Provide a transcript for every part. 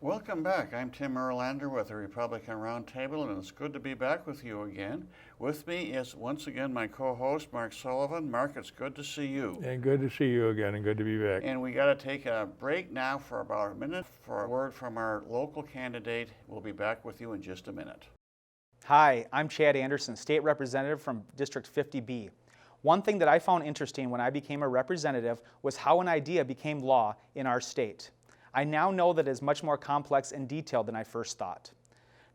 Welcome back. I'm Tim Erlander with the Republican Roundtable, and it's good to be back with you again. With me is once again my co-host, Mark Sullivan. Mark, it's good to see you. And good to see you again, and good to be back. And we got to take a break now for about a minute for a word from our local candidate. We'll be back with you in just a minute. Hi, I'm Chad Anderson, State Representative from District 50B. One thing that I found interesting when I became a representative was how an idea became law in our state. I now know that it is much more complex and detailed than I first thought.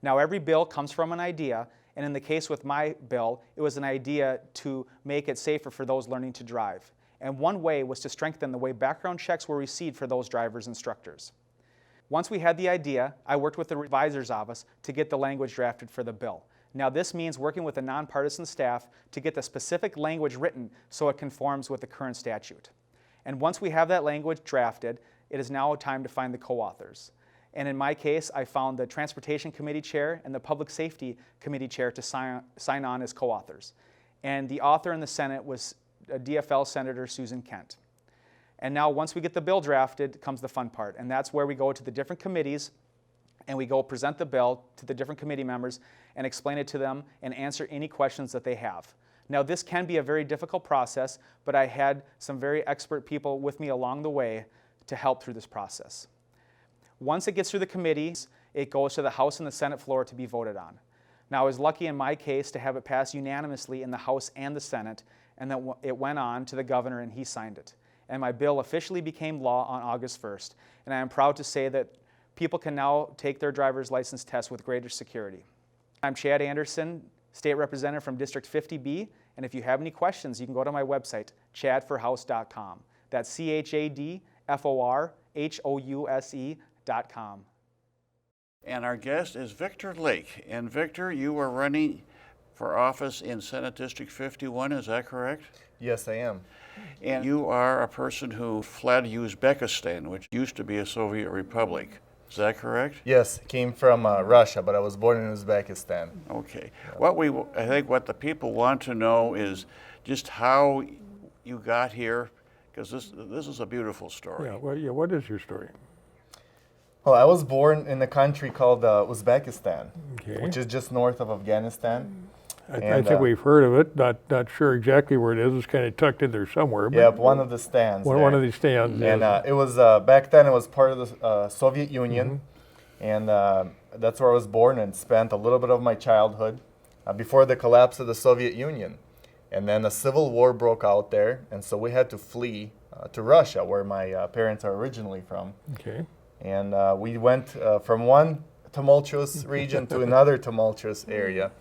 Now, every bill comes from an idea, and in the case with my bill, it was an idea to make it safer for those learning to drive. And one way was to strengthen the way background checks were received for those drivers' instructors. Once we had the idea, I worked with the revisor's office to get the language drafted for the bill. Now, this means working with a nonpartisan staff to get the specific language written so it conforms with the current statute. And once we have that language drafted, it is now time to find the co-authors. And in my case, I found the Transportation Committee Chair and the Public Safety Committee Chair to sign on as co-authors. And the author in the Senate was DFL Senator Susan Kent. And now once we get the bill drafted comes the fun part, and that's where we go to the different committees and we go present the bill to the different committee members and explain it to them and answer any questions that they have. Now, this can be a very difficult process, but I had some very expert people with me along the way to help through this process. Once it gets through the committees, it goes to the House and the Senate floor to be voted on. Now, I was lucky in my case to have it pass unanimously in the House and the Senate, and then it went on to the governor and he signed it. And my bill officially became law on August 1st, and I am proud to say that people can now take their driver's license test with greater security. I'm Chad Anderson, State Representative from District 50B, and if you have any questions, you can go to my website, chadforhouse.com. That's CHADFORHOUSE.com. And our guest is Victor Lake. And Victor, you are running for office in Senate District 51, is that correct? Yes, I am. And you are a person who fled Uzbekistan, which used to be a Soviet republic. Is that correct? Yes, came from Russia, but I was born in Uzbekistan. Okay. I think what the people want to know is just how you got here, because this is a beautiful story. What is your story? Well, I was born in a country called Uzbekistan, Okay. which is just north of Afghanistan. I think we've heard of it, not sure exactly where it is. It's kind of tucked in there somewhere. But Yeah, one of the stands. one of these stands. And yes. it was, back then it was part of the Soviet Union, and that's where I was born and spent a little bit of my childhood before the collapse of the Soviet Union. And then a civil war broke out there, and so we had to flee to Russia, where my parents are originally from. Okay. And we went from one tumultuous region to another tumultuous area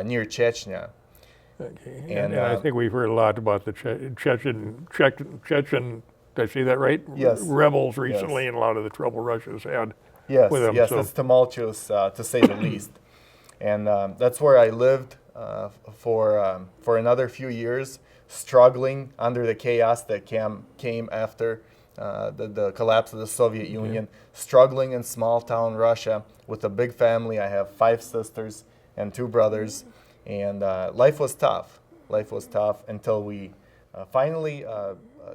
near Chechnya. Okay. And I think we've heard a lot about the Chechen, did I say that right? Yes. Rebels recently, and a lot of the trouble Russia's had Yes, with them. yes, so. it's tumultuous to say the least. And that's where I lived for another few years, struggling under the chaos that came after the collapse of the Soviet Union, struggling in small town Russia with a big family. I have 5 sisters and 2 brothers, and life was tough. Life was tough until we finally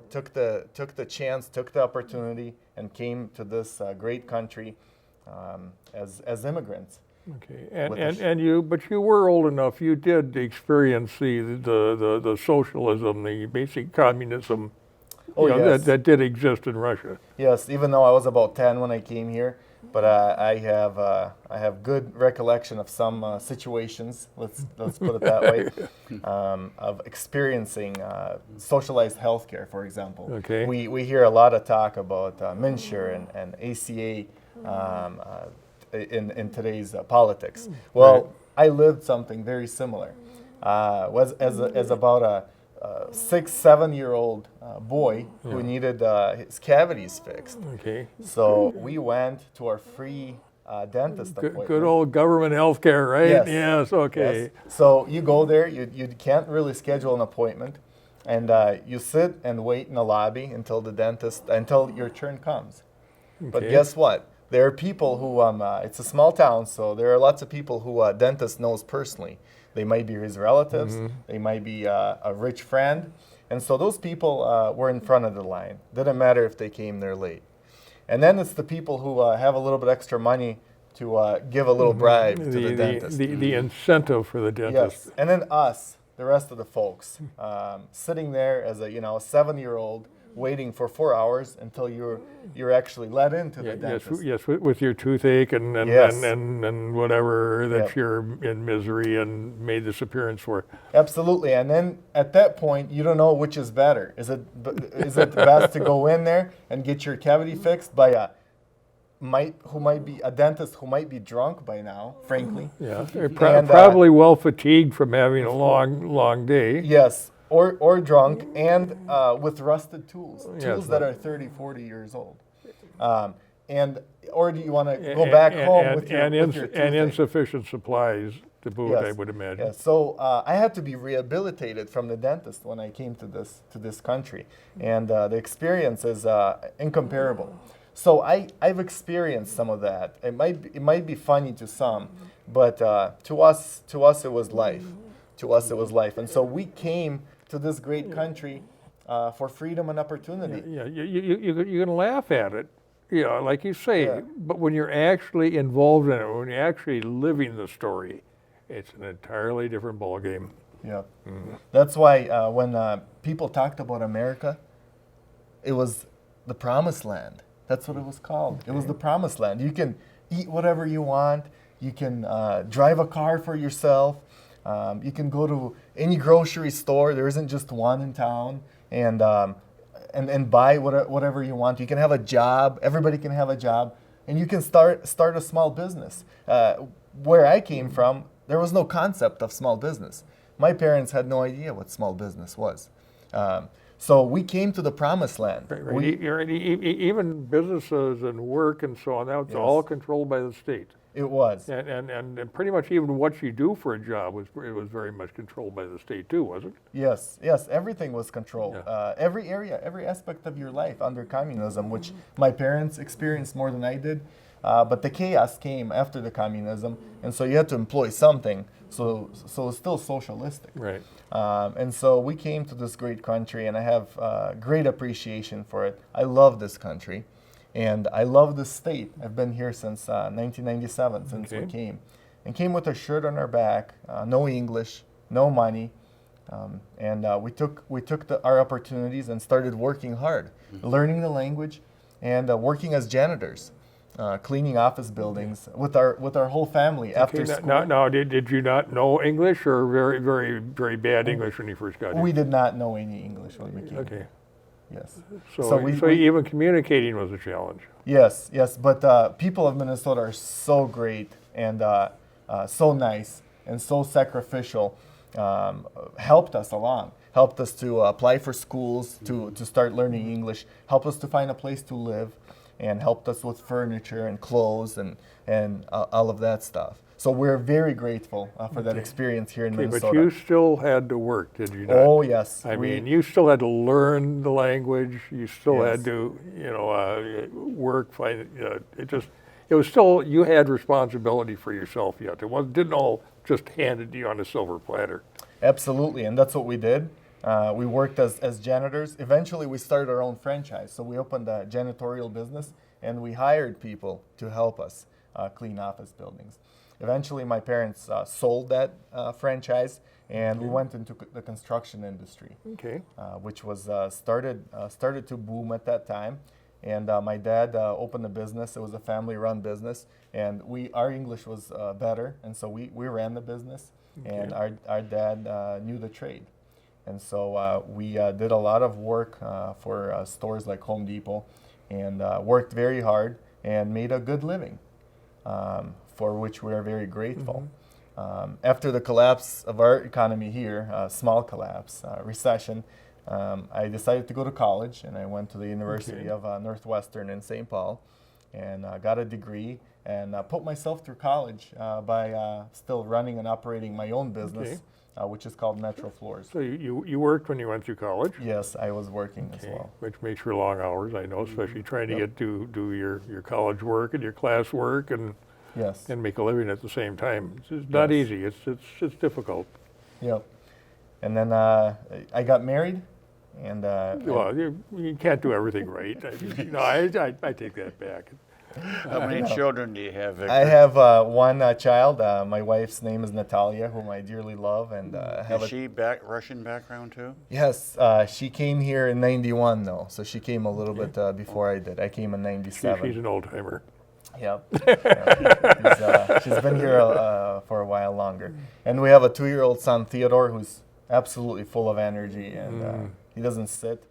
took the chance, took the opportunity, and came to this great country as immigrants. Okay, but you were old enough. You did experience the socialism, the basic communism. Yes. that did exist in Russia. Yes, even though I was about 10 when I came here, but I have good recollection of some situations. Let's put it that way, of experiencing socialized healthcare, for example. Okay. We hear a lot of talk about MNsure and ACA in today's politics. Well, Right. I lived something very similar. Was as about a 6-7-year-old boy who needed his cavities fixed. Okay. So we went to our free dentist appointment. Good old government health care, right? Yes. Yes, okay. Yes. So you go there, you can't really schedule an appointment, and you sit and wait in the lobby until your turn comes. But Okay. guess what? There are people who, it's a small town, so there are lots of people who a dentist knows personally. They might be his relatives, they might be a rich friend, and so those people were in front of the line. Didn't matter if they came there late. And then it's the people who have a little bit extra money to give a little bribe to the dentist. The incentive for the dentist. Yes, and then us, the rest of the folks, sitting there as a 7-year-old, waiting for 4 hours until you're actually let into the dentist. Yes, with your toothache and Yes. and whatever that Yep. you're in misery and made this appearance for. Absolutely, and then at that point, you don't know which is better. Is it best to go in there and get your cavity fixed by a dentist who might be drunk by now, frankly? Yeah, they're And, probably well fatigued from having a long day. Yes, or drunk and with rusted tools Yes. that are 30, 40 years old. Or do you want to go back home with your toothache? insufficient supplies to boot, Yes. I would imagine. Yes. So I had to be rehabilitated from the dentist when I came to this country, and the experience is incomparable. So I've experienced some of that. It might be funny to some, but to us it was life. To us it was life, and so we came to this great country for freedom and opportunity. Yeah, you can laugh at it, like you say, Yeah. but when you're actually involved in it, when you're actually living the story, it's an entirely different ballgame. Yeah. That's why when people talked about America, it was the promised land. That's what it was called. It was the promised land. You can eat whatever you want. You can drive a car for yourself. You can go to any grocery store. There isn't just one in town, and buy whatever you want. You can have a job. Everybody can have a job, and you can start a small business. Where I came from, there was no concept of small business. My parents had no idea what small business was. So we came to the promised land. Right. Even businesses and work and so on, that's all controlled by the state. It was. And pretty much even what you do for a job was very much controlled by the state too, wasn't it? Yes, everything was controlled. Yeah. Every area, every aspect of your life under communism, which my parents experienced more than I did. But the chaos came after the communism, and so you had to employ something. So it's still socialistic. Right. And so we came to this great country, and I have great appreciation for it. I love this country, and I love this state. I've been here since 1997, since we came. And came with a shirt on our back, no English, no money, and we took our opportunities and started working hard, learning the language, and working as janitors. Cleaning office buildings with our whole family after school. Now, did you not know English, or very, very, very bad English when you first got here? We did not know any English when we came. Okay. Yes. So even communicating was a challenge. Yes, but people of Minnesota are so great and so nice and so sacrificial. Helped us along. Helped us to apply for schools, to start learning English. Helped us to find a place to live. And helped us with furniture and clothes and all of that stuff. So we're very grateful for that experience here in Minnesota. But you still had to work, did you not? Oh, yes. I mean, you still had to learn the language. You still Yes. had to, work. It was still, you had responsibility for yourself yet. It didn't all just handed to you on a silver platter. Absolutely, and that's what we did. We worked as janitors. Eventually, we started our own franchise. So we opened a janitorial business, and we hired people to help us clean office buildings. Eventually, my parents sold that franchise, and we went into the construction industry, which was started to boom at that time. And my dad opened a business. It was a family-run business, and our English was better, and so we ran the business, and our dad knew the trade. And so we did a lot of work for stores like Home Depot, and worked very hard and made a good living, for which we are very grateful. After the collapse of our economy here, small collapse, recession, I decided to go to college, and I went to the University of Northwestern in St. Paul, and got a degree, and put myself through college by still running and operating my own business. Which is called Metro Floors. So you worked when you went through college? Yes, I was working as well. Which makes for long hours, I know, especially trying to get to do your college work and your class work and make a living at the same time. It's not easy. It's difficult. Yep. And then I got married, And Well, you can't do everything right. I take that back. How many children do you have, Victor? I have one child. My wife's name is Natalia, whom I dearly love, and have Is she Russian background too? Yes, she came here in '91 though, so she came a little bit before I did. I came in '97. She's an old timer. Yep. She's been here for a while longer. And we have a 2-year-old son, Theodore, who's absolutely full of energy, and he doesn't sit.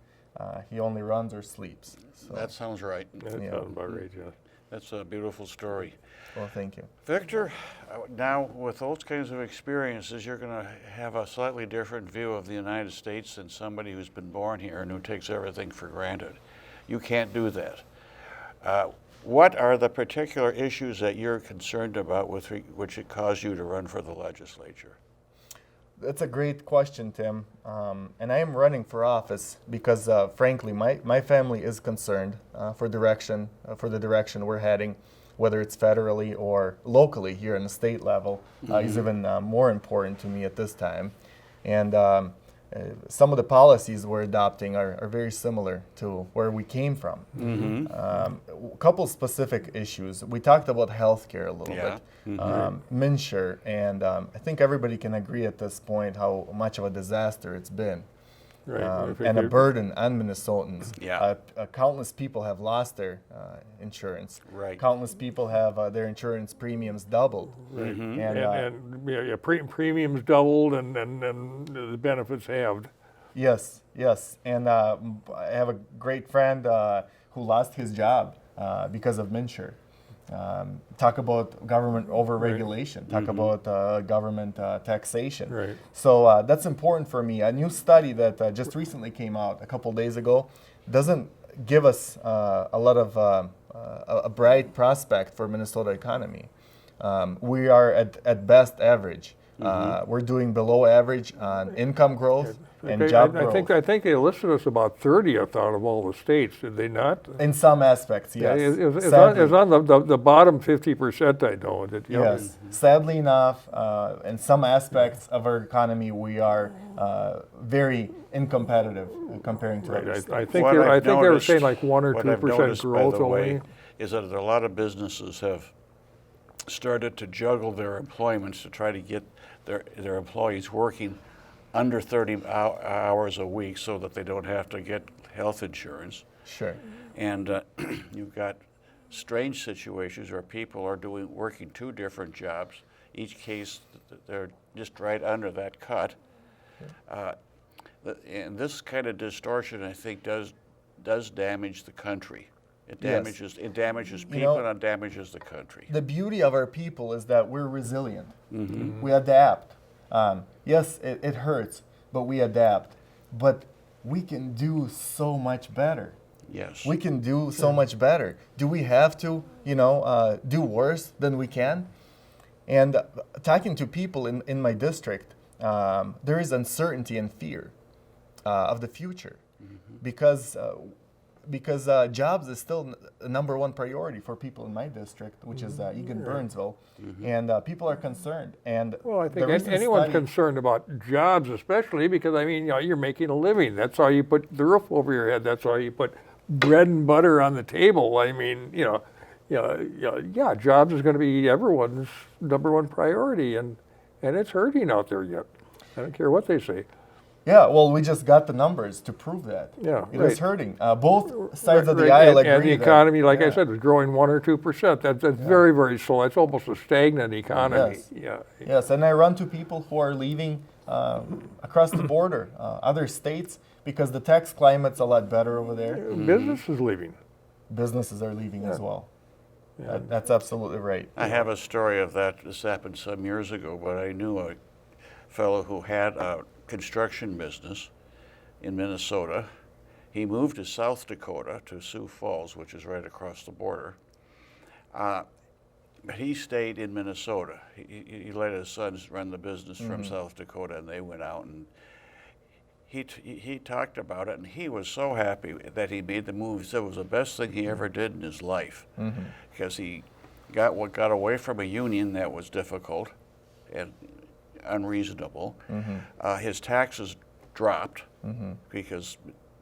He only runs or sleeps. So, That sounds right. That sounds about right, yeah. That's a beautiful story. well, thank you. Victor, now with those kinds of experiences, you're going to have a slightly different view of the United States than somebody who's been born here and who takes everything for granted. You can't do that. What are the particular issues that you're concerned about which it caused you to run for the legislature? That's a great question, Tim. And I am running for office because, frankly, my family is concerned for the direction we're heading, whether it's federally or locally here in the state level, is even more important to me at this time. And some of the policies we're adopting are very similar to where we came from. A couple specific issues. We talked about healthcare a little bit, insure, and I think everybody can agree at this point how much of a disaster it's been. Right. And a burden on Minnesotans. Yeah. Countless people have lost their insurance. Right. Countless people have their insurance premiums doubled. Right. And, Premiums doubled and the benefits halved. yes. And I have a great friend who lost his job because of insure. Talk about government overregulation. Talk about government taxation. Right. So that's important for me. A new study that just recently came out a couple days ago doesn't give us a lot of a bright prospect for Minnesota economy. We are at best average. We're doing below average on income growth and job growth. I think they listed us about 30th out of all the states, did they not? In some aspects, yes. It's Sadly. on the bottom 50%, I know. Yes. Sadly enough, in some aspects of our economy, we are very incompetitive comparing to other states. I think they were saying like 1 or 2% growth by the only. way, is that a lot of businesses have started to juggle their employments to try to get their employees working under 30 hours a week so that they don't have to get health insurance. Sure. And you've got strange situations where people are working 2 different jobs. Each case, they're just right under that cut. And this kind of distortion, I think, does damage the country. It damages people and it damages the country. The beauty of our people is that we're resilient. We adapt. Yes, it hurts, but we adapt. But we can do so much better. Yes. We can do so much better. Do we have to, do worse than we can? And talking to people in my district, there is uncertainty and fear of the future because jobs is still the #1 priority for people in my district, which is Egan-Burnsville, and people are concerned. And well, I think anyone's concerned about jobs, especially because you're making a living. That's how you put the roof over your head. That's how you put bread and butter on the table. Jobs is going to be everyone's #1 priority, and it's hurting out there yet. I don't care what they say. Yeah, well, we just got the numbers to prove that. Yeah, it is hurting. Both sides of the aisle agree. And the economy, like I said, is growing 1 or 2%. That's very, very slow. It's almost a stagnant economy. Yes. Yes, and I run to people who are leaving across the border, other states, because the tax climate's a lot better over there. Business is leaving. Businesses are leaving as well. Yeah. That's absolutely right. I have a story of that. This happened some years ago, but I knew a fellow who had a construction business in Minnesota. He moved to South Dakota, to Sioux Falls, which is right across the border. But he stayed in Minnesota. He let his sons run the business from South Dakota, and they went out, and he talked about it, and he was so happy that he made the move. He said it was the best thing he ever did in his life, because he got away from a union that was difficult and unreasonable. His taxes dropped, because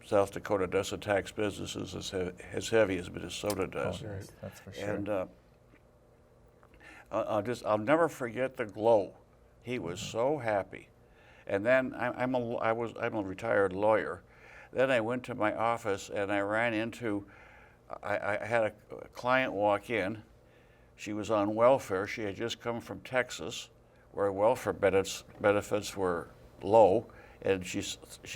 South Dakota doesn't tax businesses as heavy as Minnesota does. Oh, yes, that's for sure. And I'll never forget the glow. He was so happy. And then I'm a retired lawyer. Then I went to my office and I ran into, I had a client walk in. She was on welfare. She had just come from Texas, where welfare benefits were low, and she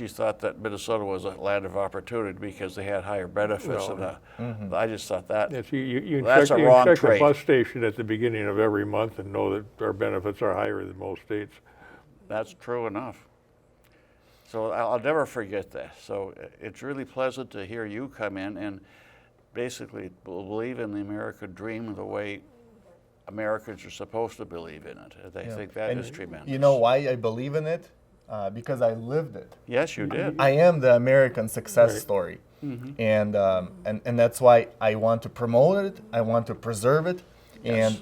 thought that Minnesota was a land of opportunity because they had higher benefits. Well, and I just thought that Yes, you that's check, a you wrong check the trait. bus station at the beginning of every month and know that our benefits are higher than most states. That's true enough. So I'll never forget that. So it's really pleasant to hear you come in and basically believe in the American dream the way Americans are supposed to believe in it. I think that is tremendous. You know why I believe in it? Because I lived it. Yes, you did. I am the American success Right. story, and that's why I want to promote it. I want to preserve it, and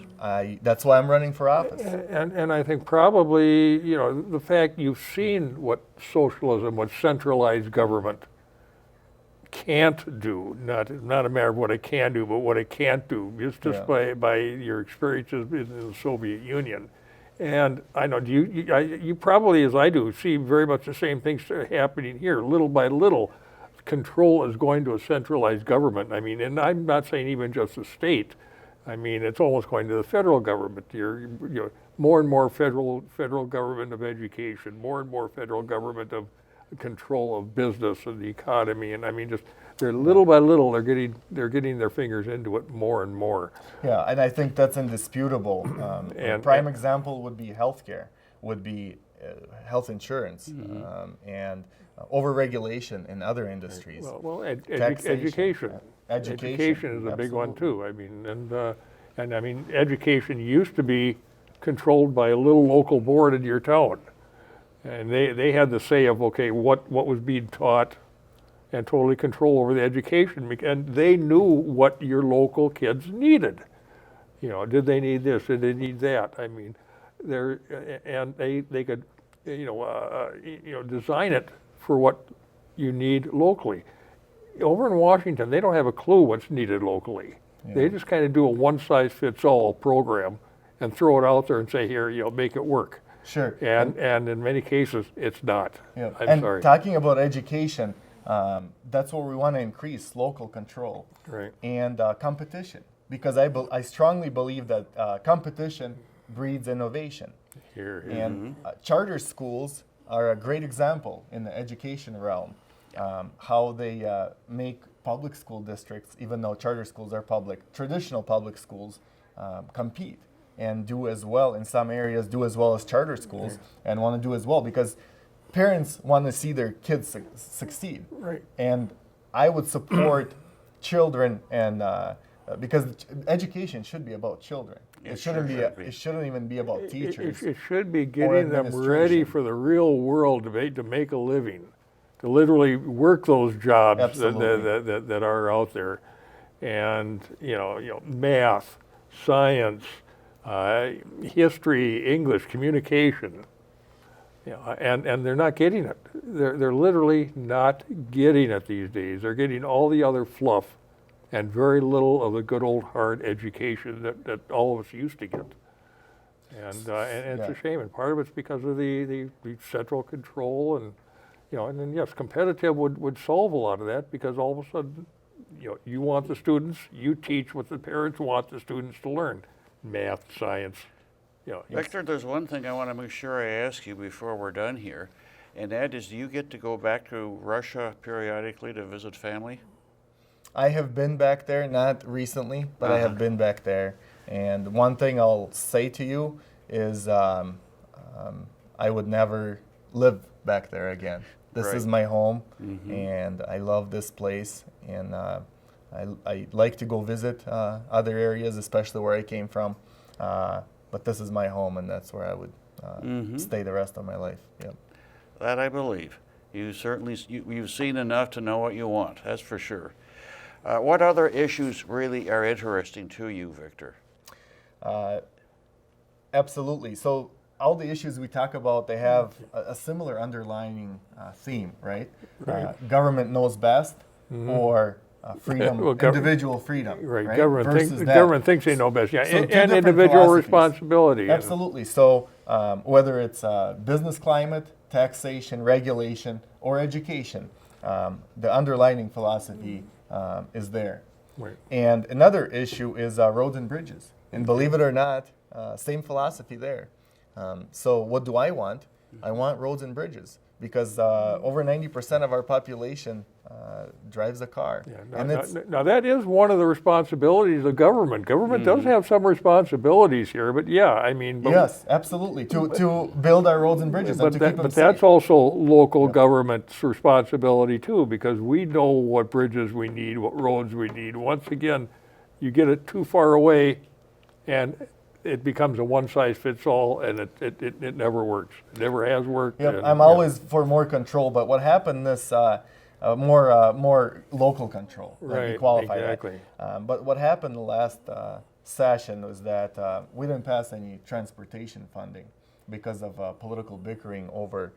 that's why I'm running for office. And I think probably, the fact you've seen what socialism, what centralized government can't do, not a matter of what it can do, but what it can't do, just by your experiences in the Soviet Union. And I know you probably, as I do, see very much the same things happening here. Little by little, control is going to a centralized government. I mean, and I'm not saying even just the state. I mean, it's almost going to the federal government. You're more and more federal government of education, more and more federal government of control of business and the economy. And I mean, just they're little by little, they're getting their fingers into it more and more. Yeah, and I think that's indisputable. A prime example would be healthcare, would be health insurance, and overregulation in other industries. Well, Taxation. education. Education is a big one too. I mean, and I mean, education used to be controlled by a little local board in your town, and they had the say of what was being taught, and totally control over the education, and they knew what your local kids needed. Did they need this? Did they need that? I mean, they could, design it for what you need locally. Over in Washington, they don't have a clue what's needed locally. Yeah. They just kind of do a one-size-fits-all program and throw it out there and say, here, make it work. Sure. And in many cases, it's not. Yeah. I'm sorry. Talking about education, that's where we want to increase local control, right, and competition, because I strongly believe that competition breeds innovation. Here. And charter schools are a great example in the education realm. How they make public school districts, even though charter schools are public, traditional public schools compete and do as well in some areas, do as well as charter schools, and want to do as well because parents want to see their kids succeed. Right. And I would support children, and because education should be about children. It shouldn't even be about teachers. It should be getting them ready for the real world to make a living, to literally work those jobs that are out there, and math, science, history, English, communication, and they're not getting it. They're literally not getting it these days. They're getting all the other fluff and very little of the good old hard education that all of us used to get. And it's a shame. And part of it's because of the central control and then yes, competitive would solve a lot of that because all of a sudden, you want the students, you teach what the parents want the students to learn, math, science. Victor, there's one thing I want to make sure I ask you before we're done here, and that is, do you get to go back to Russia periodically to visit family? I have been back there, not recently, but I have been back there. And one thing I'll say to you is I would never live back there again. This is my home, and I love this place. And I like to go visit other areas, especially where I came from. But this is my home, and that's where I would stay the rest of my life. Yep. That I believe. You certainly, you've seen enough to know what you want, that's for sure. What other issues really are interesting to you, Victor? Absolutely. So all the issues we talk about, they have a similar underlying theme, right? Government knows best, or freedom, Well, individual freedom, Right, right? government, government thinks they know best, yeah, So two and different individual philosophies. responsibility. Absolutely. So whether it's business climate, taxation, regulation, or education, the underlying philosophy is there. Right. And another issue is roads and bridges. And believe it or not, same philosophy there. So what do I want? I want roads and bridges because over 90% of our population drives a car. Yeah, And now that is one of the responsibilities of government. Government does have some responsibilities here, but yeah, I mean. yes, absolutely, to build our roads and bridges and to keep them But safe. that's also local government's responsibility too, because we know what bridges we need, what roads we need. Once again, you get it too far away, and it becomes a one-size-fits-all, and it never works. It never has worked. Yep, and, I'm always for more control, but what happened this more local control. Let me Right, qualify exactly. that. But what happened the last session was that we didn't pass any transportation funding because of political bickering over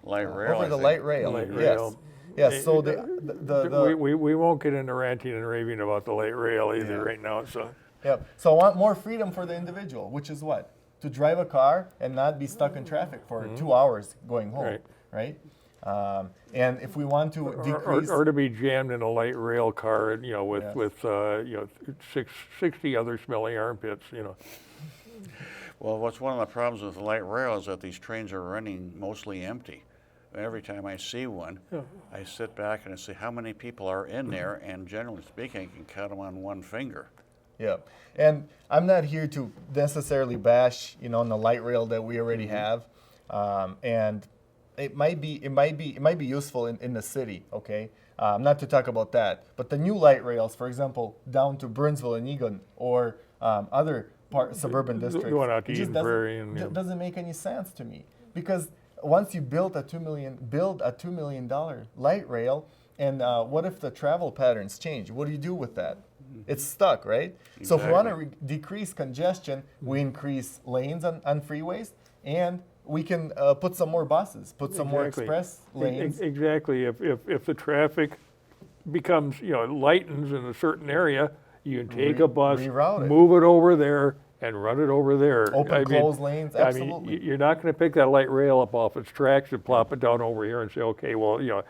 Light rail, over I the think. light rail. Light yes. rail. Yes. So the we won't get into ranting and raving about the light rail either Yeah. right now. So Yep. So I want more freedom for the individual, which is what? To drive a car and not be stuck in traffic for 2 hours going home, right? And if we want to decrease, or to be jammed in a light rail car, with Yes. with 60 other smelly armpits, Well, what's one of the problems with the light rail is that these trains are running mostly empty. Every time I see one, I sit back and I see how many people are in there, and generally speaking, I can count them on one finger. yeah. And I'm not here to necessarily bash, on the light rail that we already have, and it might be useful in the city, okay? Not to talk about that, but the new light rails, for example, down to Burnsville and Egan or other suburban districts, Going out to it just Eden Prairie and, doesn't make any sense to me because once you build a $2 million light rail, and what if the travel patterns change? What do you do with that? It's stuck, right? Exactly. So if we want to decrease congestion, we increase lanes on freeways, and we can put some more buses, put some more express lanes. Exactly. If the traffic becomes, lightens in a certain area, you can take a bus, reroute it. move it over there, and run it over there. Open, close lanes, absolutely. I mean, you're not going to pick that light rail up off its tracks and plop it down over here and say, okay, well, the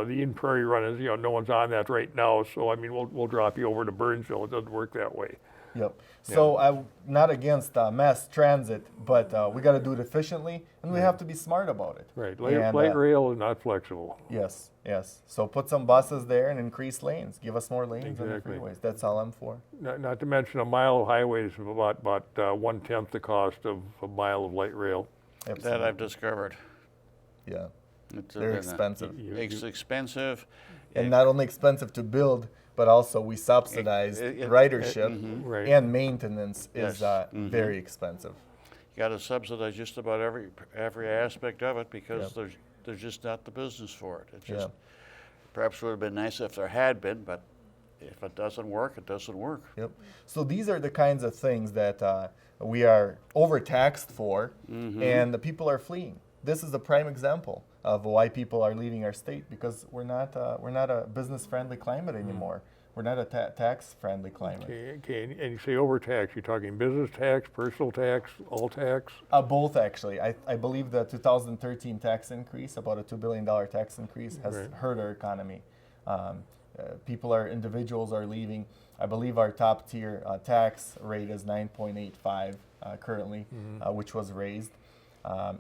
Eden Prairie run is, no one's on that right now, so I mean, we'll drop you over to Burnsville. It doesn't work that way. Yep. So I'm not against mass transit, but we got to do it efficiently, and we have to be smart about it. Right. And, Light rail is not flexible. Yes, yes. So put some buses there and increase lanes. Give us more lanes on the Exactly. freeways. That's all I'm for. Not to mention a mile of highways is about 1/10 the cost of a mile of light rail. Absolutely. That I've discovered. Yeah. It's They're expensive. It's expensive. And not only expensive to build, but also we subsidize ridership Right. and maintenance is Yes. very expensive. You got to subsidize just about every aspect of it because there's just not the business for it. It just perhaps would have been nice if there had been, but if it doesn't work, it doesn't work. Yep. So these are the kinds of things that we are overtaxed for, and the people are fleeing. This is a prime example of why people are leaving our state because we're not a business-friendly climate anymore. We're not a tax-friendly climate. Okay, and you say overtax, you're talking business tax, personal tax, all tax? Both actually. I believe the 2013 tax increase, about a $2 billion tax increase, has hurt our economy. Individuals are leaving. I believe our top tier tax rate is 9.85 currently, which was raised.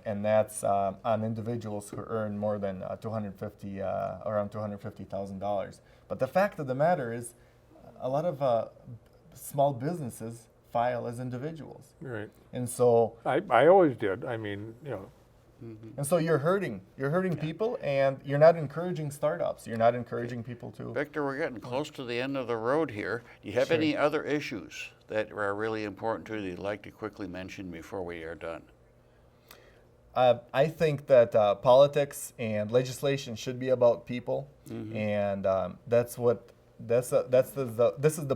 And that's on individuals who earn more than around $250,000. But the fact of the matter is, a lot of small businesses file as individuals, Right. and so I always did. I mean, and so you're hurting people, and you're not encouraging startups. You're not encouraging people to. Victor, we're getting close to the end of the road here. Do you have any other issues that are really important to you that you'd like to quickly mention before we are done? I think that politics and legislation should be about people, and this is the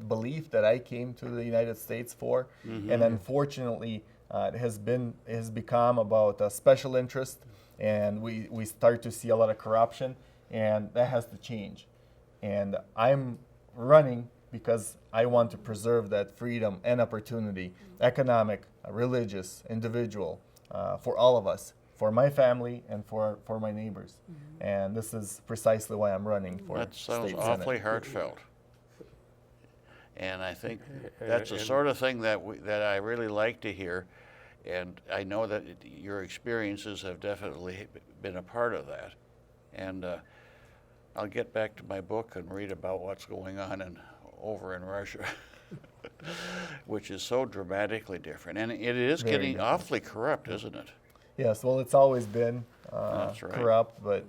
belief that I came to the United States for, and unfortunately, It has become about a special interest, and we start to see a lot of corruption, and that has to change. And I'm running because I want to preserve that freedom and opportunity, economic, religious, individual, for all of us, for my family and for my neighbors. And this is precisely why I'm running for That sounds state awfully senate. heartfelt. And I think that's the sort of thing that that I really like to hear. And I know that your experiences have definitely been a part of that. And I'll get back to my book and read about what's going on over in Russia, which is so dramatically different. And it is Very getting different. awfully corrupt, isn't it? Yes, well, it's always been That's right. corrupt, but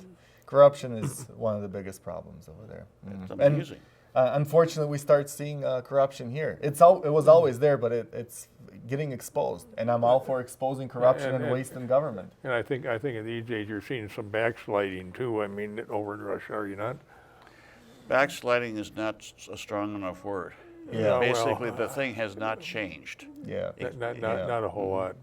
corruption is one of the biggest problems over there. It's And amazing. unfortunately, we start seeing corruption here. It was always there, but it's getting exposed. And I'm all for exposing corruption and waste in government. And I think at these days you're seeing some backsliding too. I mean, over in Russia, are you not? Backsliding is not a strong enough word. Yeah. Basically, the thing has not changed. Yeah. Not a whole lot.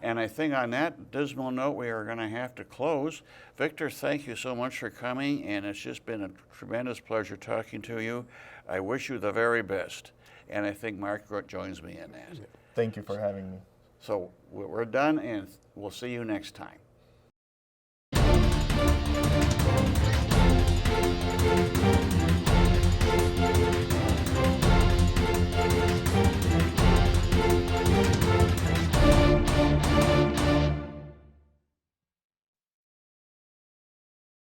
And I think on that dismal note, we are going to have to close. Victor, thank you so much for coming, and it's just been a tremendous pleasure talking to you. I wish you the very best, and I think Mark joins me in that. Thank you for having me. So we're done, and we'll see you next time.